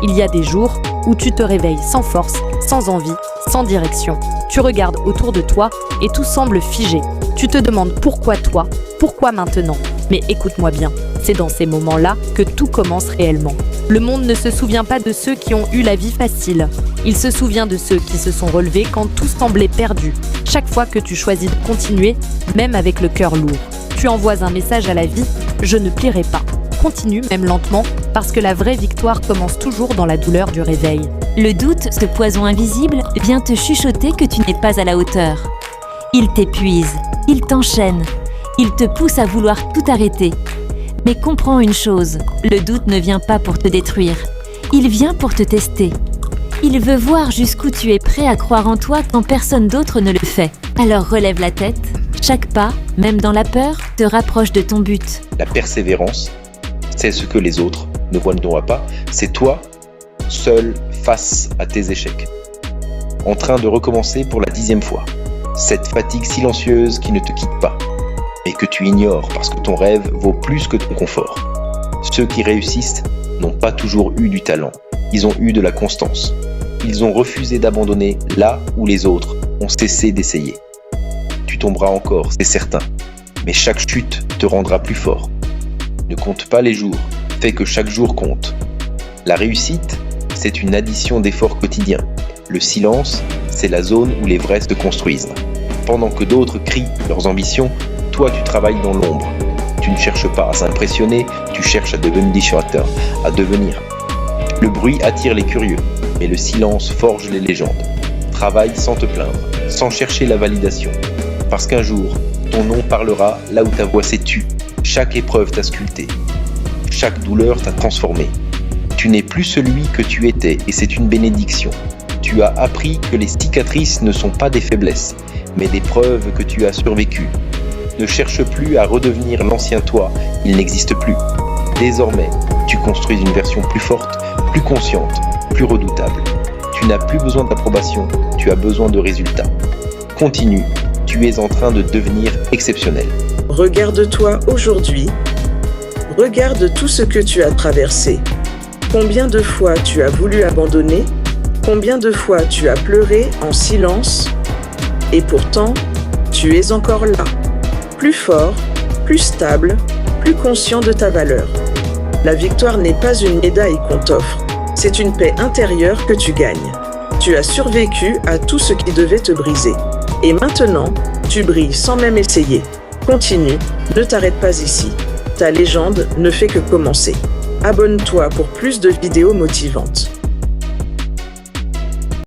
Il y a des jours où tu te réveilles sans force, sans envie, sans direction. Tu regardes autour de toi et tout semble figé. Tu te demandes pourquoi toi, pourquoi maintenant. Mais écoute-moi bien, c'est dans ces moments-là que tout commence réellement. Le monde ne se souvient pas de ceux qui ont eu la vie facile. Il se souvient de ceux qui se sont relevés quand tout semblait perdu. Chaque fois que tu choisis de continuer, même avec le cœur lourd, tu envoies un message à la vie, je ne plierai pas. Continue, même lentement, parce que la vraie victoire commence toujours dans la douleur du réveil. Le doute, ce poison invisible, vient te chuchoter que tu n'es pas à la hauteur. Il t'épuise, il t'enchaîne, il te pousse à vouloir tout arrêter. Mais comprends une chose, le doute ne vient pas pour te détruire, il vient pour te tester. Il veut voir jusqu'où tu es prêt à croire en toi quand personne d'autre ne le fait. Alors relève la tête, chaque pas, même dans la peur, te rapproche de ton but. La persévérance, c'est ce que les autres ne voient pas, c'est toi, seul, face à tes échecs. En train de recommencer pour la 10e fois. Cette fatigue silencieuse qui ne te quitte pas, et que tu ignores parce que ton rêve vaut plus que ton confort. Ceux qui réussissent n'ont pas toujours eu du talent, ils ont eu de la constance. Ils ont refusé d'abandonner là où les autres ont cessé d'essayer. Tu tomberas encore, c'est certain, mais chaque chute te rendra plus fort. Ne compte pas les jours, fais que chaque jour compte. La réussite, c'est une addition d'efforts quotidiens. Le silence, c'est la zone où les vrais se construisent. Pendant que d'autres crient leurs ambitions, toi tu travailles dans l'ombre. Tu ne cherches pas à s'impressionner, tu cherches à devenir. Le bruit attire les curieux, mais le silence forge les légendes. Travaille sans te plaindre, sans chercher la validation. Parce qu'un jour, ton nom parlera là où ta voix s'est tue. Chaque épreuve t'a sculpté. Chaque douleur t'a transformé. Tu n'es plus celui que tu étais et c'est une bénédiction. Tu as appris que les cicatrices ne sont pas des faiblesses, mais des preuves que tu as survécues. Ne cherche plus à redevenir l'ancien toi, il n'existe plus. Désormais, tu construis une version plus forte, plus consciente, plus redoutable. Tu n'as plus besoin d'approbation, tu as besoin de résultats. Continue, tu es en train de devenir exceptionnel. Regarde-toi aujourd'hui. Regarde tout ce que tu as traversé. Combien de fois tu as voulu abandonner? Combien de fois tu as pleuré en silence? Et pourtant, tu es encore là. Plus fort, plus stable, plus conscient de ta valeur. La victoire n'est pas une médaille qu'on t'offre. C'est une paix intérieure que tu gagnes. Tu as survécu à tout ce qui devait te briser. Et maintenant, tu brilles sans même essayer. Continue, ne t'arrête pas ici. Ta légende ne fait que commencer. Abonne-toi pour plus de vidéos motivantes.